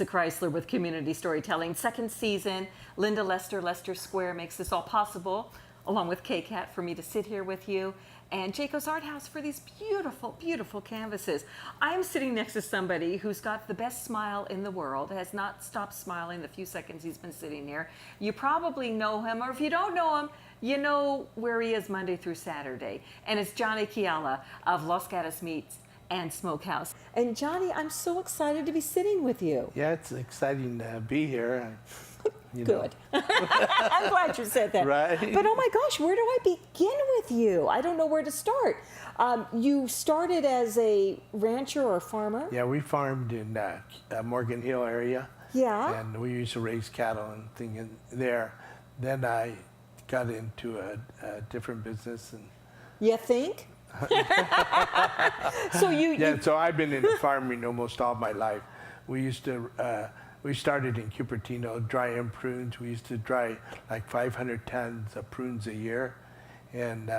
Lissa Kreisler with Community Storytelling. Second season, Linda Lester, Lester Square makes this all possible, along with KCAT, for me to sit here with you, and Jayco's Art House for these beautiful, beautiful canvases. I'm sitting next to somebody who's got the best smile in the world, has not stopped smiling the few seconds he's been sitting here. You probably know him, or if you don't know him, you know where he is Monday through Saturday. And it's Johnny Chiala of Los Gatos Meats and Smokehouse. And Johnny, I'm so excited to be sitting with you. Yeah, it's exciting to be here. Good. I'm glad you said that. Right. But oh my gosh, where do I begin with you? I don't know where to start. You started as a rancher or farmer? Yeah, we farmed in Morgan Hill area. Yeah. And we used to raise cattle and things in there. Then I got into a different business. And you think? So I've been in farming almost all my life. We used to, we started in Cupertino, drying prunes. We used to dry like 500 tons of prunes a year. And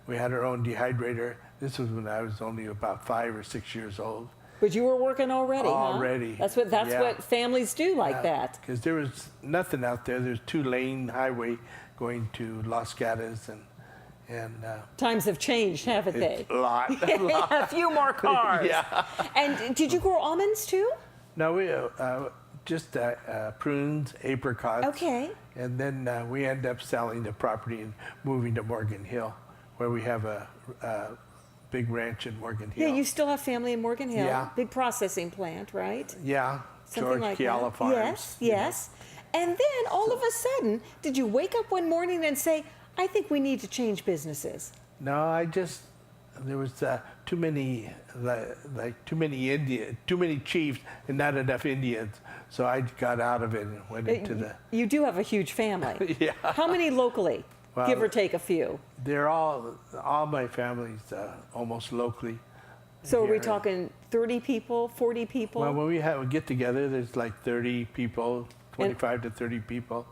we had our own dehydrator. This was when I was only about 5 or 6 years old. But you were working already, Already. Huh? That's what families do like that. Because there was nothing out there. There's 2-lane highway going to Los Gatos, and times have changed, haven't they? A lot. A few more cars. Yeah. And did you grow almonds too? No, we just prunes, apricots. Okay. And then we end up selling the property and moving to Morgan Hill, where we have a big ranch in Morgan Hill. Yeah, you still have family in Morgan Hill. Yeah. Big processing plant, right? Yeah. Something George like Chiala that. Farms. Yes, yes. And then all of a sudden, did you wake up one morning and say, I think we need to change businesses? No, there was too many too many chiefs and not enough Indians. So I got out of it and went into the. You do have a huge family. Yeah. How many locally? Well, give or take a few. They're all my family's almost locally. So are we talking 30 people, 40 people? Well, when we get together, there's like 30 people, 25 to 30 people.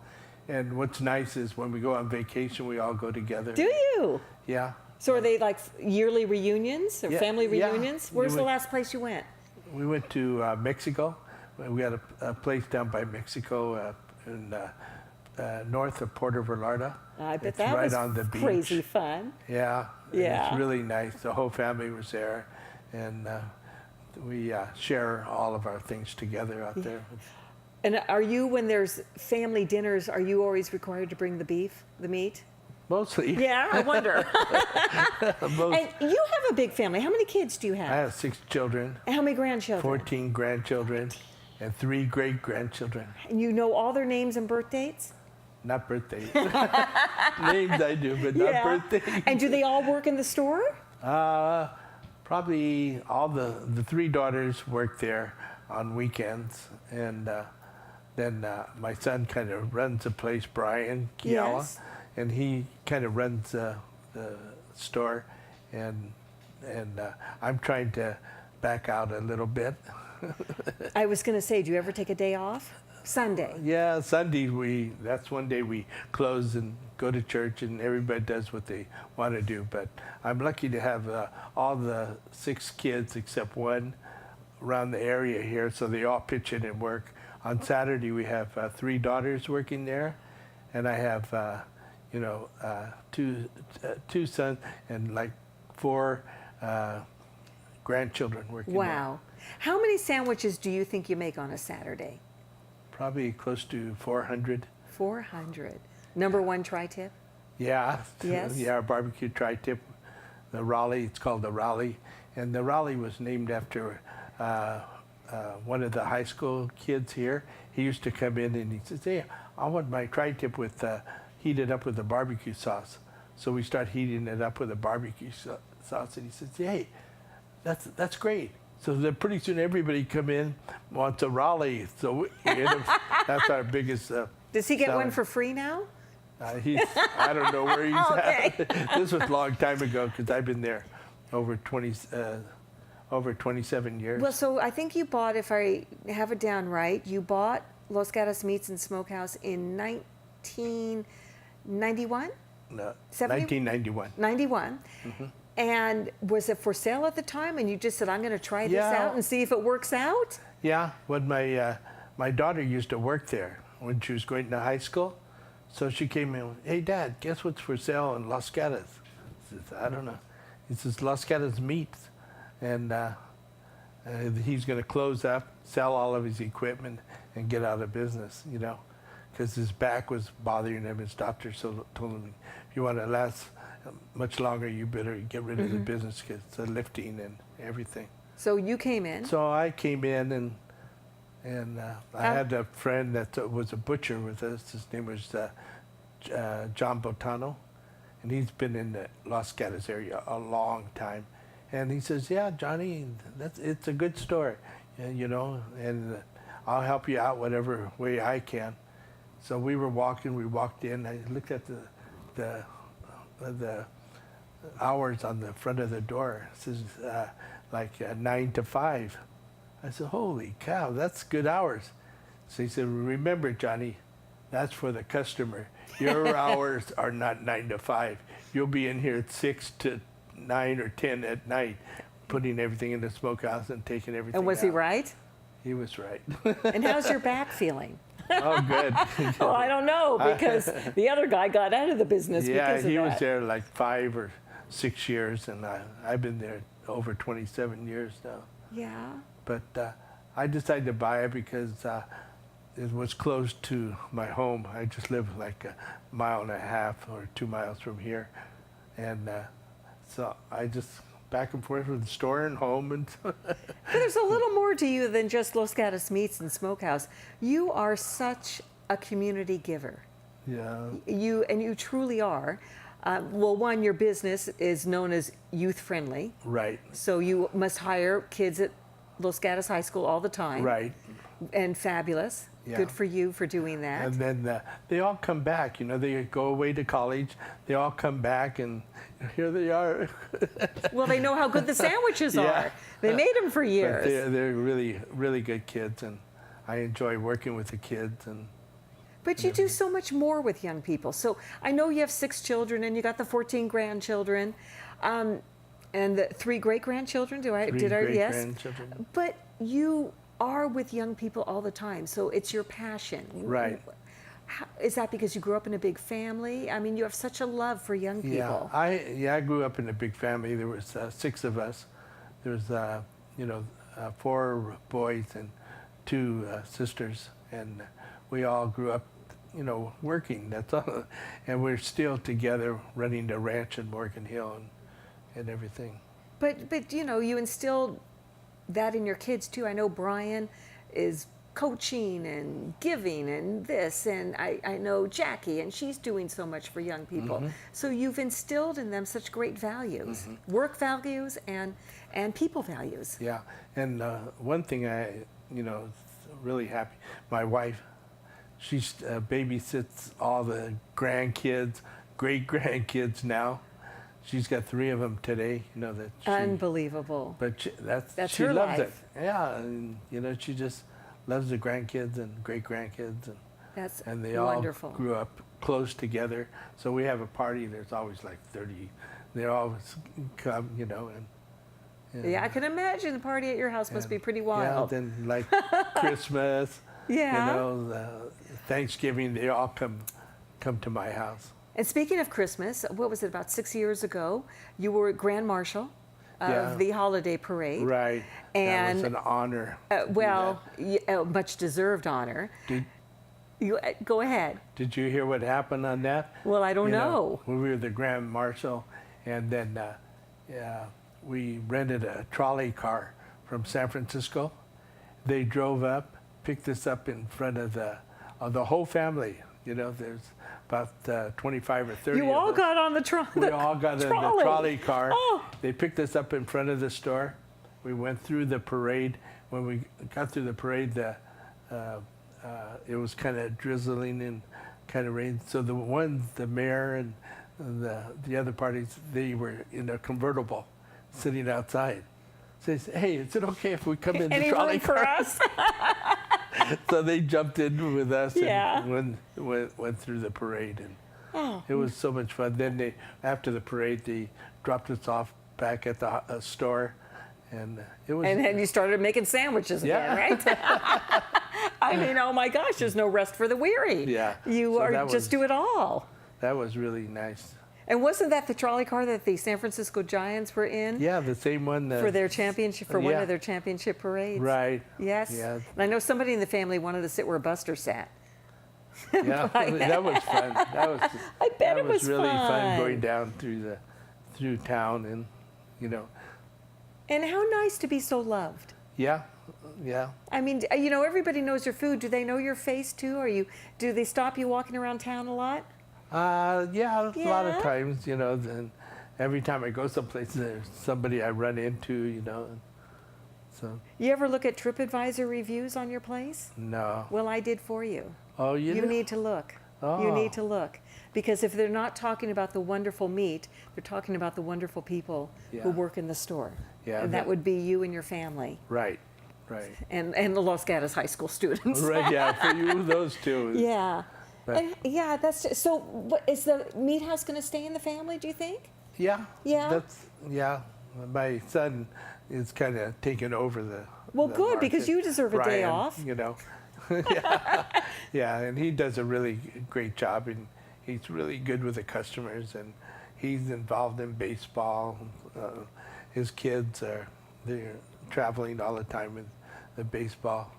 And what's nice is when we go on vacation, we all go together. Do you? Yeah. So are they like yearly reunions or family reunions? Yeah. Where's the last place you went? We went to Mexico. We had a place down by Mexico in north of Puerto Vallarta. I bet it's that right was on the beach. Crazy fun. Yeah. Yeah. It's really nice. The whole family was there. And we share all of our things together out there. And are you, when there's family dinners, are you always required to bring the meat? Mostly. Yeah, I wonder. And you have a big family. How many kids do you have? I have 6 children. And how many grandchildren? 14 grandchildren and 3 great-grandchildren. And you know all their names and birth dates? Not birthdays. Names I do, but not birthdays. And do they all work in the store? Probably all the 3 daughters work there on weekends, and then my son kind of runs the place, Brian Chiala, and he kind of runs the store, and I'm trying to back out a little bit. I was going to say, do you ever take a day off? Sunday. Yeah, Sunday that's one day we close and go to church, and everybody does what they want to do. But I'm lucky to have all the 6 kids except one around the area here, so they all pitch in and work. On Saturday we have 3 daughters working there, and I have 2 sons and like 4 grandchildren working there. Wow. How many sandwiches do you think you make on a Saturday? Probably close to 400. 400. Number 1 tri-tip? Yeah. Yes. Yeah, our barbecue tri-tip, the Raleigh. It's called the Raleigh, and the Raleigh was named after one of the high school kids here. He used to come in and he says, "Hey, I want my tri-tip with heated up with a barbecue sauce." So we start heating it up with a barbecue sauce, and he says, "Hey, that's great." So then pretty soon everybody come in wants a Raleigh. So that's our biggest. Does he get selling. one for free now? I don't know where he's Okay. at. This was a long time ago because I've been there over 27 years. Well, so I think you bought, if I have it down right, you bought Los Gatos Meats and Smokehouse in 1991? No, 70? 1991. 91. Mm-hmm. And was it for sale at the time? And you just said, I'm going to try this Yeah. out and see if it works out? Yeah, when my my daughter used to work there when she was going to high school. So she came in, hey, Dad, guess what's for sale in Los Gatos? I says, I don't know. He says, Los Gatos Meats. And he's going to close up, sell all of his equipment, and get out of business, you know, because his back was bothering him. His doctor told him, if you want to last much longer, you better get rid of the business, because it's the lifting and everything. So you came in. So I came in, and I had a friend that was a butcher with us. His name was John Botano, and he's been in the Los Gatos area a long time. And he says, yeah, Johnny, it's a good story, and, you know, and I'll help you out whatever way I can. So we were walking, we walked in, I looked at the hours on the front of the door. It says like 9 to 5. I said, holy cow, that's good hours. So he said, remember, Johnny, that's for the customer. Your hours are not 9 to 5. You'll be in here at 6 to 9 or 10 at night, putting everything in the smokehouse and taking everything And was out. he right? He was right. And how's your back feeling? Oh, good. Oh, I don't know, because the other guy got out of the business because of he that. was there like 5 or 6 years, and I've been there over 27 years now. Yeah. But I decided to buy it because it was close to my home. I just live like a mile and a half or 2 miles from here. And so I just back and forth with the store and home. And But there's a little more to you than just Los Gatos Meats and Smokehouse. You are such a community giver. yeah, You truly are. Well, one, your business is known as youth friendly. right, So you must hire kids at Los Gatos High School all the time. right. And fabulous. Yeah. Good for you for doing that. And then they all come back. You know, they go away to college. They all come back, and here they are. Well, they know how good the sandwiches Yeah. are. They made them for But years. they're really, really good kids, and I enjoy working with the kids. And But you do so much more with young people. So I know you have 6 children, and you got the 14 grandchildren, and the 3 great-grandchildren. Yes. great-grandchildren. But you are with young people all the time, so it's your passion. Right. Is that because you grew up in a big family? I mean, you have such a love for young people. Yeah, I grew up in a big family. There was 6 of us. There was 4 boys and 2 sisters, and we all grew up, you know, working. That's all, and we're still together, running the ranch in Morgan Hill and everything. But you know, you instilled that in your kids too. I know Brian is coaching and giving and this, and I know Jackie, and she's doing so much for young people. So you've instilled in them such great values, work values and people values. Yeah, and one thing really happy, my wife, she babysits all the grandkids, great-grandkids now. She's got 3 of them today, you know, that she, Unbelievable. but That's she her loves life. it. Yeah, and you know, she just loves the grandkids and great-grandkids, That's and they wonderful. all grew up close together. So we have a party, there's always like 30. They always come, you know, and Yeah, I can imagine the party at your house must be pretty wild. Yeah, then like Christmas, Yeah. you know, Thanksgiving, they all come to my house. And speaking of Christmas, what was it, about 6 years ago, you were Grand Marshal of Yeah. the holiday parade. Right. And, that was an honor. to do well, much deserved honor. that. You, go ahead. Did you hear what happened on that? Well, I don't You know. When we were the Grand Marshal, and then we rented a trolley car from San Francisco. They drove up, picked us up in front of the whole family. You know, there's about 25 or 30 You of all us. got on the trolley. We all got in the trolley. trolley car. Oh. They picked us up in front of the store. We went through the parade. When we got through the parade, it was kind of drizzling and kind of rain. So the mayor and the other parties, they were in a convertible, sitting outside. Says, "Hey, is it okay if we come in the Any trolley room for car?" us? So they jumped in with us Yeah. and went through the parade, and Oh. it was so much fun. Then after the parade, they dropped us off back at the store, And it was. And then you started making sandwiches again, right? I mean, oh my gosh, there's no rest for the weary. Yeah. You So are that just do it all. That was really nice. And wasn't that the trolley car that the San Francisco Giants were in? Yeah, the same one that. For their championship, for one Yeah. of their championship parades. Right. Yes. Yeah. And I know somebody in the family wanted to sit where Buster sat. Yeah, that was fun. That was. I bet that it was really fun fun. going down through town, and you know. And how nice to be so loved. Yeah, yeah. I mean, you know, everybody knows your food. Do they know your face too? Do they stop you walking around town a lot? Yeah, a lot Yeah? of times, you know. Then every time I go someplace, there's somebody I run into, you know. So You ever look at TripAdvisor reviews on your place? no. Well, I did for you. Oh, you do? need to look. You Oh. need to look. Because if they're not talking about the wonderful meat, they're talking about the wonderful people who Yeah. work in the store. Yeah, And that that- would be you and your family. Right, right. And the Los Gatos High School students. Right, yeah, for you, those two. Yeah. Right. And yeah, that's so. What, is the meat house going to stay in the family? Do you think? Yeah. Yeah? Yeah. My son is kind of taking over the. Well, the good, because market. you deserve a day Brian, off. You know. Yeah. Yeah, and he does a really great job, and he's really good with the customers, and he's involved in baseball. His kids they're traveling all the time with the baseball.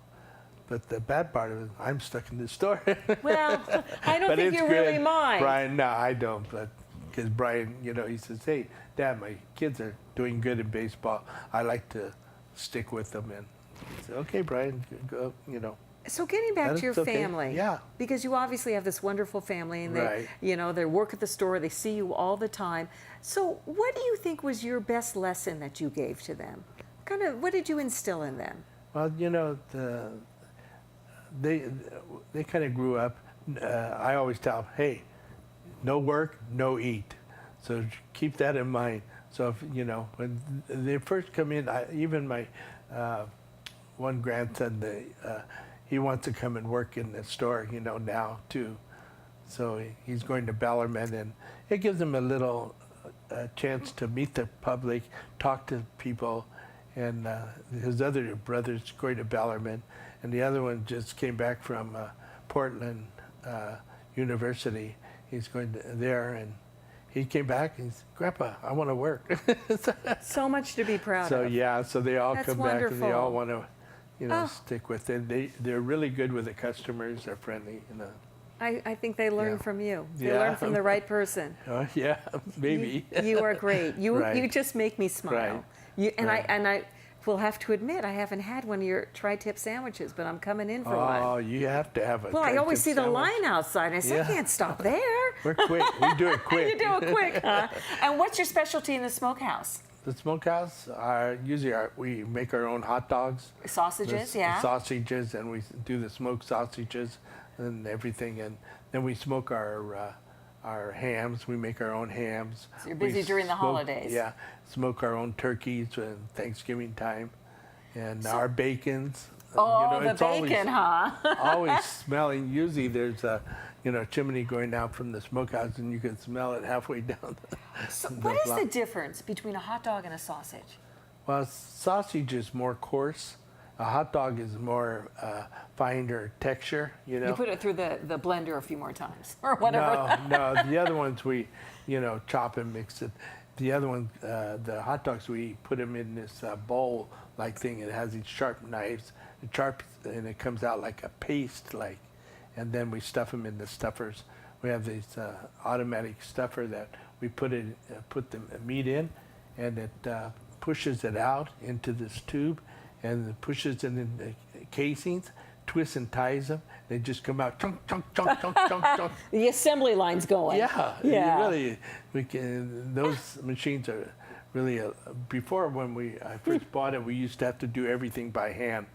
But the bad part of it, I'm stuck in the store. Well, I don't But think it's you good. really mind. Brian, no, I don't. But because Brian, you know, he says, "Hey, Dad, my kids are doing good in baseball. I like to stick with them." And I said, "Okay, Brian, go." You know. So getting back to your That's okay. family, Yeah. because you obviously have this wonderful family, and they, Right. you know, they work at the store, they see you all the time. So what do you think was your best lesson that you gave to them? What did you instill in them? Well, you know, they kind of grew up. I always tell them, "Hey, no work, no eat." So keep that in mind. So if you know when they first come in, even my one grandson, he wants to come and work in the store, you know, now too. So he's going to Bellarmine, and it gives him a little chance to meet the public, talk to people. And his other brother's going to Bellarmine, and the other one just came back from Portland University. He's going there, and he came back and he said, "Grandpa, I want to work." So much to be proud So of. yeah, so they all That's come back and they all wonderful. want to, you know, Oh. stick with it. They're really good with the customers. They're friendly, you know. I think they learn Yeah. from you. They Yeah. learn from the right person. Yeah, maybe. You are great. You Right. just make me smile. Right. I will have to admit I haven't had one of your tri-tip sandwiches, but I'm coming in for one. Oh, you have to have a. Well, I always tri-tip see the sandwich. line outside. And I say, I Yeah. can't stop there. We're quick. We do it quick. You do it quick, huh? And what's your specialty in the smokehouse? The Smokehouse, we make our own hot dogs. Sausages, The yeah. Sausages, and we do the smoked sausages and everything, and then we smoke our hams. We make our own hams. So you're busy during the holidays. Yeah, smoke our own turkeys in Thanksgiving time, and our bacons. Oh, the it's always- bacon, huh? always smelling. Usually there's a chimney going out from the smokehouse, and you can smell it halfway down. So what is the difference between a hot dog and a sausage? Well, sausage is more coarse. A hot dog is more finer texture. You know. You put it through the blender a few more times, or whatever. No. The other ones we, chop and mix it. The other one, the hot dogs, we put them in this bowl-like thing. It has these sharp knives. It sharp, and it comes out like a paste-like. And then we stuff them in the stuffers. We have this automatic stuffer that we put the meat in, and it pushes it out into this tube, and it pushes it in the casings, twists and ties them. They just come out chunk, chunk, chunk, chunk, chunk, chunk. The assembly line's going. Yeah, Yeah. those machines are really. Before when I first bought it, we used to have to do everything by hand.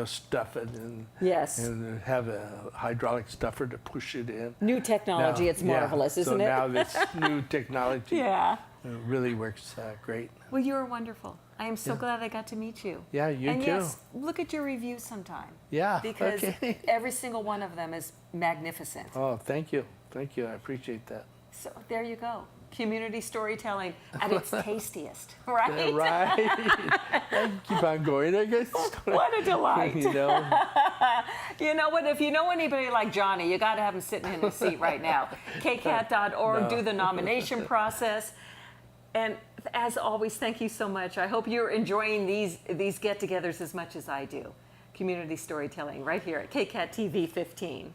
Stuff it and Yes. and have a hydraulic stuffer to push it in. New technology, Now- it's marvelous, yeah, isn't so it? now this new technology Yeah. really works great. Well, you are wonderful. I am so glad I got to meet you. Yeah, you and too. yes, look at your reviews sometime. Yeah, Because okay. every single one of them is magnificent. Oh, thank you. I appreciate that. So there you go. Community storytelling at its tastiest, right? Yeah, right. I keep on going, I guess. What a delight. You know? You know what? If you know anybody like Johnny, you got to have him sitting in his seat right now. KCAT.org, do the nomination process. And as always, thank you so much. I hope you're enjoying these get-togethers as much as I do. Community storytelling right here at KCAT TV 15.